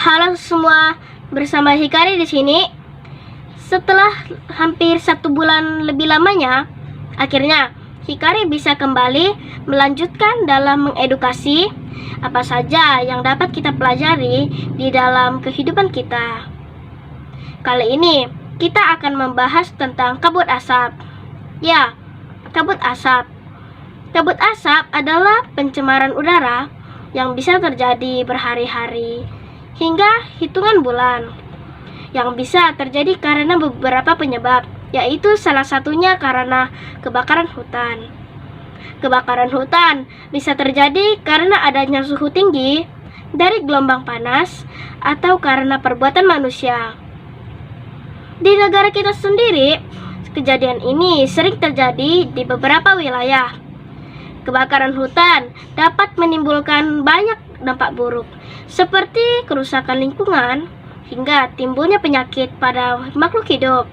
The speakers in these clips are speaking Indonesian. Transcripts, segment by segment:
Halo semua, bersama Hikari di sini. Setelah hampir 1 bulan lebih lamanya, akhirnya Hikari bisa kembali melanjutkan dalam mengedukasi apa saja yang dapat kita pelajari di dalam kehidupan kita. Kali ini kita akan membahas tentang kabut asap. Ya, kabut asap. Kabut asap adalah pencemaran udara yang bisa terjadi berhari-hari hingga hitungan bulan, yang bisa terjadi karena beberapa penyebab, yaitu salah satunya karena kebakaran hutan. Kebakaran hutan bisa terjadi karena adanya suhu tinggi dari gelombang panas atau karena perbuatan manusia. Di negara kita sendiri, kejadian ini sering terjadi di beberapa wilayah. Kebakaran hutan dapat menimbulkan banyak dampak buruk, seperti kerusakan lingkungan hingga timbulnya penyakit pada makhluk hidup.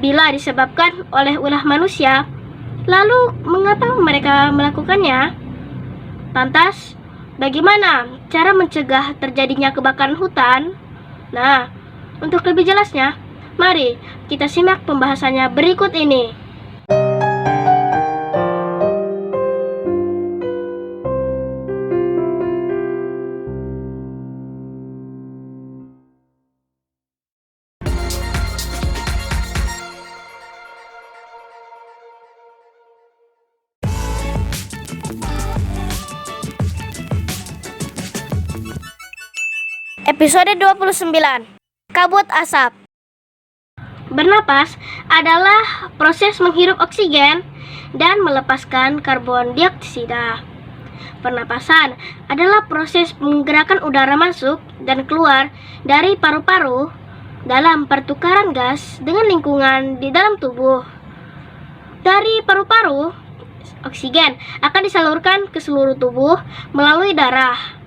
Bila disebabkan oleh ulah manusia, lalu mengapa mereka melakukannya? Lantas, bagaimana cara mencegah terjadinya kebakaran hutan? Nah, untuk lebih jelasnya, mari kita simak pembahasannya berikut ini. Episode 29. Kabut asap. Bernapas adalah proses menghirup oksigen dan melepaskan karbon dioksida. Pernapasan adalah proses menggerakkan udara masuk dan keluar dari paru-paru dalam pertukaran gas dengan lingkungan di dalam tubuh. Dari paru-paru, oksigen akan disalurkan ke seluruh tubuh melalui darah.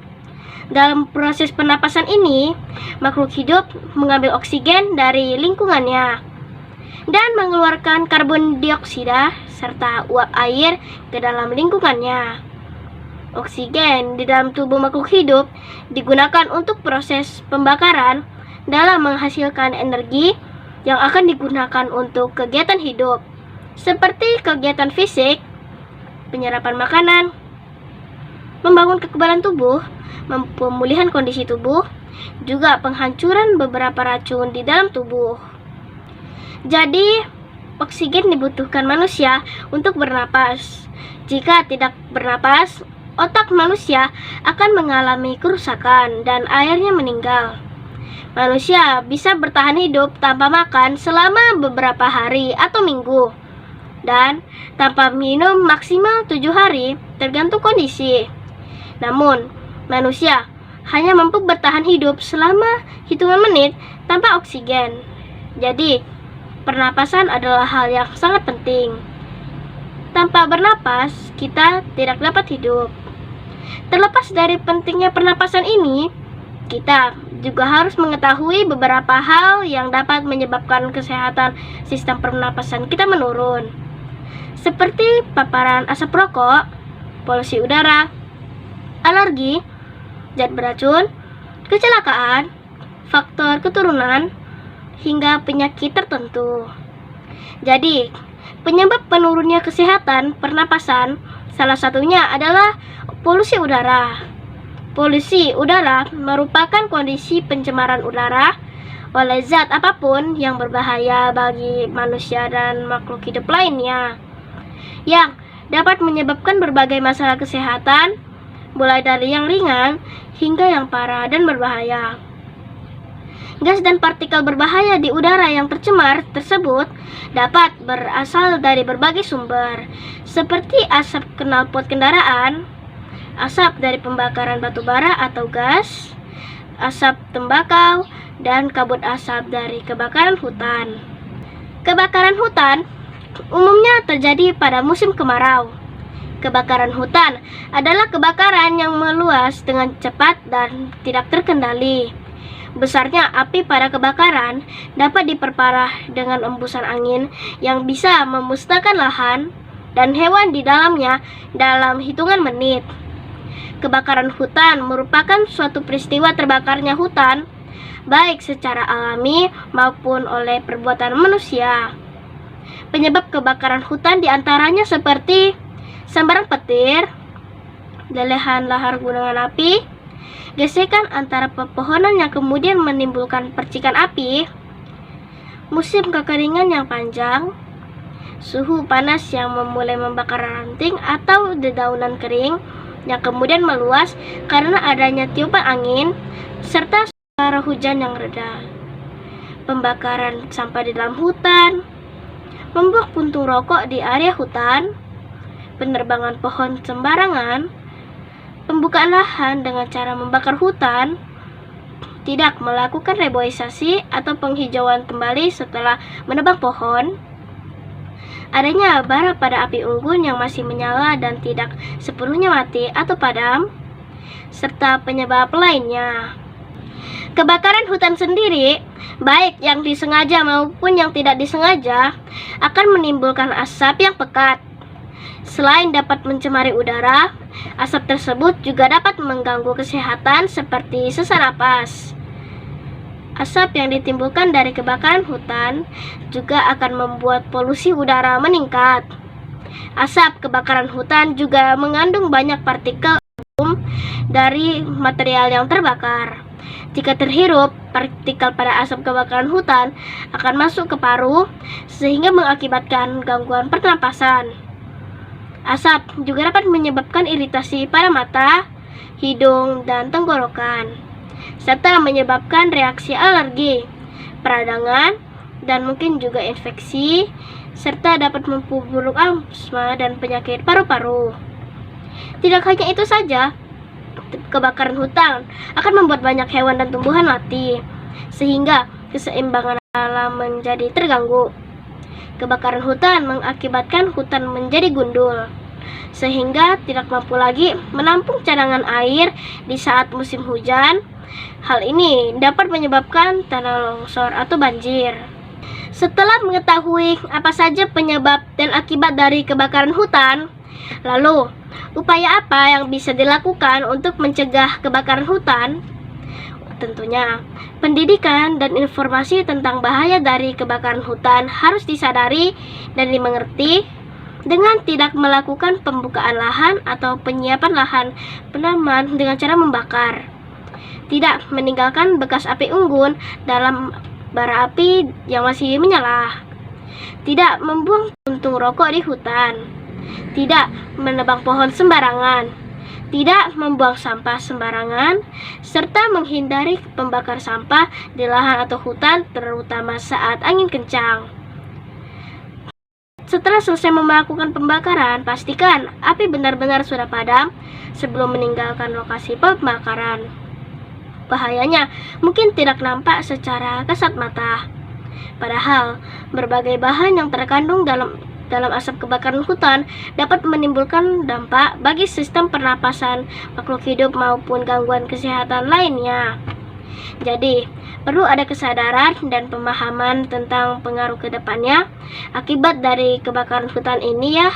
Dalam proses pernapasan ini, makhluk hidup mengambil oksigen dari lingkungannya dan mengeluarkan karbon dioksida serta uap air ke dalam lingkungannya. Oksigen di dalam tubuh makhluk hidup digunakan untuk proses pembakaran dalam menghasilkan energi yang akan digunakan untuk kegiatan hidup, seperti kegiatan fisik, penyerapan makanan, membangun kekebalan tubuh, pemulihan kondisi tubuh, juga penghancuran beberapa racun di dalam tubuh. Jadi, oksigen dibutuhkan manusia untuk bernapas. Jika tidak bernapas, otak manusia akan mengalami kerusakan dan akhirnya meninggal. Manusia bisa bertahan hidup tanpa makan selama beberapa hari atau minggu, dan tanpa minum maksimal 7 hari tergantung kondisi. Namun, manusia hanya mampu bertahan hidup selama hitungan menit tanpa oksigen. Jadi, pernapasan adalah hal yang sangat penting. Tanpa bernapas, kita tidak dapat hidup. Terlepas dari pentingnya pernapasan ini, kita juga harus mengetahui beberapa hal yang dapat menyebabkan kesehatan sistem pernapasan kita menurun, seperti paparan asap rokok, polusi udara, alergi, zat beracun, kecelakaan, faktor keturunan, hingga penyakit tertentu. Jadi, penyebab menurunnya kesehatan pernapasan salah satunya adalah polusi udara. Polusi udara merupakan kondisi pencemaran udara oleh zat apapun yang berbahaya bagi manusia dan makhluk hidup lainnya, yang dapat menyebabkan berbagai masalah kesehatan, mulai dari yang ringan hingga yang parah dan berbahaya. Gas dan partikel berbahaya di udara yang tercemar tersebut dapat berasal dari berbagai sumber, seperti asap knalpot kendaraan, asap dari pembakaran batu bara atau gas, asap tembakau, dan kabut asap dari kebakaran hutan. Kebakaran hutan umumnya terjadi pada musim kemarau. Kebakaran hutan adalah kebakaran yang meluas dengan cepat dan tidak terkendali. Besarnya api pada kebakaran dapat diperparah dengan embusan angin yang bisa memusnahkan lahan dan hewan di dalamnya dalam hitungan menit. Kebakaran hutan merupakan suatu peristiwa terbakarnya hutan, baik secara alami maupun oleh perbuatan manusia. Penyebab kebakaran hutan diantaranya seperti sambaran petir, lelehan lahar gunungan api, gesekan antara pepohonan yang kemudian menimbulkan percikan api, musim kekeringan yang panjang, suhu panas yang memulai membakar ranting atau dedaunan kering yang kemudian meluas karena adanya tiupan angin, serta suara hujan yang reda. Pembakaran sampah di dalam hutan, membuang puntung rokok di area hutan, penerbangan pohon sembarangan, pembukaan lahan dengan cara membakar hutan, tidak melakukan reboisasi atau penghijauan kembali setelah menebang pohon, adanya bara pada api unggun yang masih menyala dan tidak sepenuhnya mati atau padam, serta penyebab lainnya. Kebakaran hutan sendiri, baik yang disengaja maupun yang tidak disengaja, akan menimbulkan asap yang pekat. Selain dapat mencemari udara, asap tersebut juga dapat mengganggu kesehatan seperti sesak napas. Asap yang ditimbulkan dari kebakaran hutan juga akan membuat polusi udara meningkat. Asap kebakaran hutan juga mengandung banyak partikel dari material yang terbakar. Jika terhirup, partikel pada asap kebakaran hutan akan masuk ke paru sehingga mengakibatkan gangguan pernapasan. Asap juga dapat menyebabkan iritasi pada mata, hidung, dan tenggorokan, serta menyebabkan reaksi alergi, peradangan, dan mungkin juga infeksi, serta dapat memperburuk asma dan penyakit paru-paru. Tidak hanya itu saja, kebakaran hutan akan membuat banyak hewan dan tumbuhan mati, sehingga keseimbangan alam menjadi terganggu. Kebakaran hutan mengakibatkan hutan menjadi gundul, sehingga tidak mampu lagi menampung cadangan air di saat musim hujan. Hal ini dapat menyebabkan tanah longsor atau banjir. Setelah mengetahui apa saja penyebab dan akibat dari kebakaran hutan, lalu upaya apa yang bisa dilakukan untuk mencegah kebakaran hutan? Tentunya, pendidikan dan informasi tentang bahaya dari kebakaran hutan harus disadari dan dimengerti dengan tidak melakukan pembukaan lahan atau penyiapan lahan penanaman dengan cara membakar. Tidak meninggalkan bekas api unggun dalam bara api yang masih menyala. Tidak membuang puntung rokok di hutan. Tidak menebang pohon sembarangan. Tidak membuang sampah sembarangan, serta menghindari pembakar sampah di lahan atau hutan, terutama saat angin kencang. Setelah selesai melakukan pembakaran, pastikan api benar-benar sudah padam sebelum meninggalkan lokasi pembakaran. Bahayanya mungkin tidak nampak secara kasat mata. Padahal, berbagai bahan yang terkandung dalam asap kebakaran hutan dapat menimbulkan dampak bagi sistem pernapasan makhluk hidup maupun gangguan kesehatan lainnya. Jadi, perlu ada kesadaran dan pemahaman tentang pengaruh ke depannya akibat dari kebakaran hutan ini ya.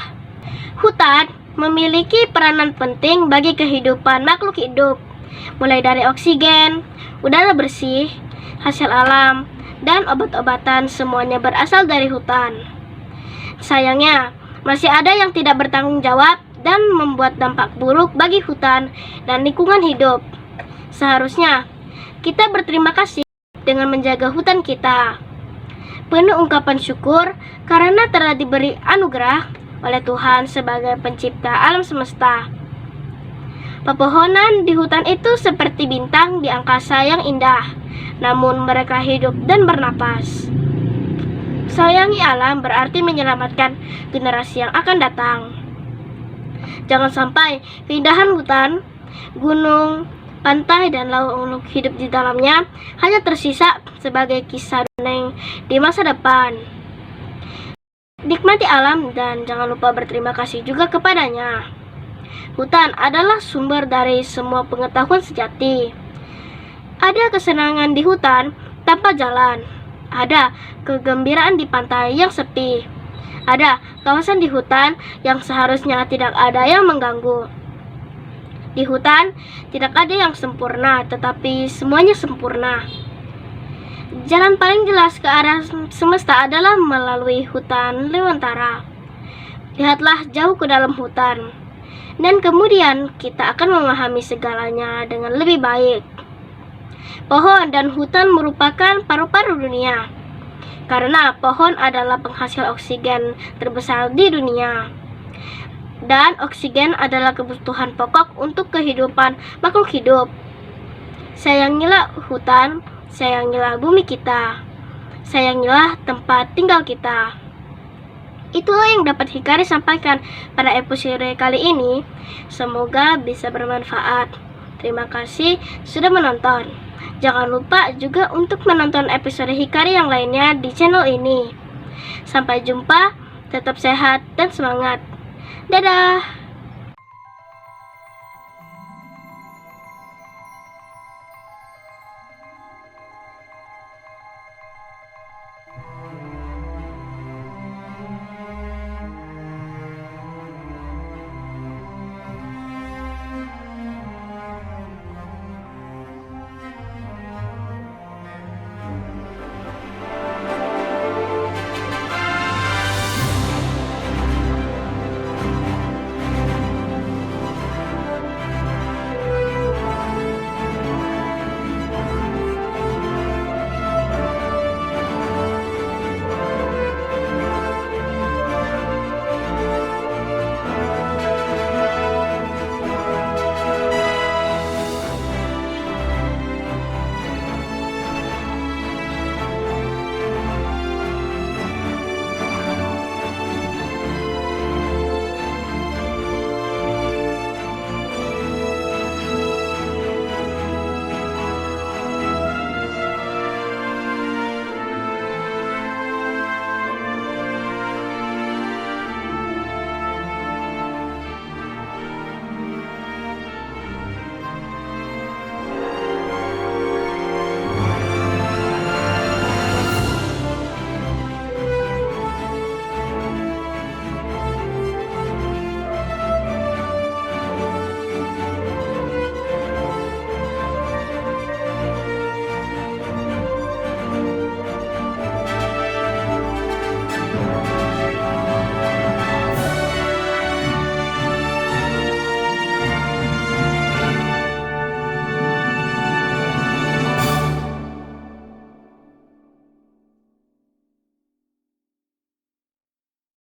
Hutan memiliki peranan penting bagi kehidupan makhluk hidup, mulai dari oksigen, udara bersih, hasil alam, dan obat-obatan semuanya berasal dari hutan. Sayangnya, masih ada yang tidak bertanggung jawab dan membuat dampak buruk bagi hutan dan lingkungan hidup. Seharusnya, kita berterima kasih dengan menjaga hutan kita. Penuh ungkapan syukur karena telah diberi anugerah oleh Tuhan sebagai pencipta alam semesta. Pepohonan di hutan itu seperti bintang di angkasa yang indah, namun mereka hidup dan bernapas. Sayangi alam berarti menyelamatkan generasi yang akan datang. Jangan sampai keindahan hutan, gunung, pantai, dan laut hidup di dalamnya hanya tersisa sebagai kisah dongeng di masa depan. Nikmati alam dan jangan lupa berterima kasih juga kepadanya. Hutan adalah sumber dari semua pengetahuan sejati. Ada kesenangan di hutan tanpa jalan. Ada kegembiraan di pantai yang sepi. Ada kawasan di hutan yang seharusnya tidak ada yang mengganggu. Di hutan, tidak ada yang sempurna, tetapi semuanya sempurna. Jalan paling jelas ke arah semesta adalah melalui hutan Lewantara. Lihatlah jauh ke dalam hutan, dan kemudian kita akan memahami segalanya dengan lebih baik. Pohon dan hutan merupakan paru-paru dunia, karena pohon adalah penghasil oksigen terbesar di dunia. Dan oksigen adalah kebutuhan pokok untuk kehidupan makhluk hidup. Sayangilah hutan, sayangilah bumi kita, sayangilah tempat tinggal kita. Itulah yang dapat Hikari sampaikan pada episode kali ini. Semoga bisa bermanfaat. Terima kasih sudah menonton. Jangan lupa juga untuk menonton episode Hikari yang lainnya di channel ini. Sampai jumpa, tetap sehat dan semangat. Dadah!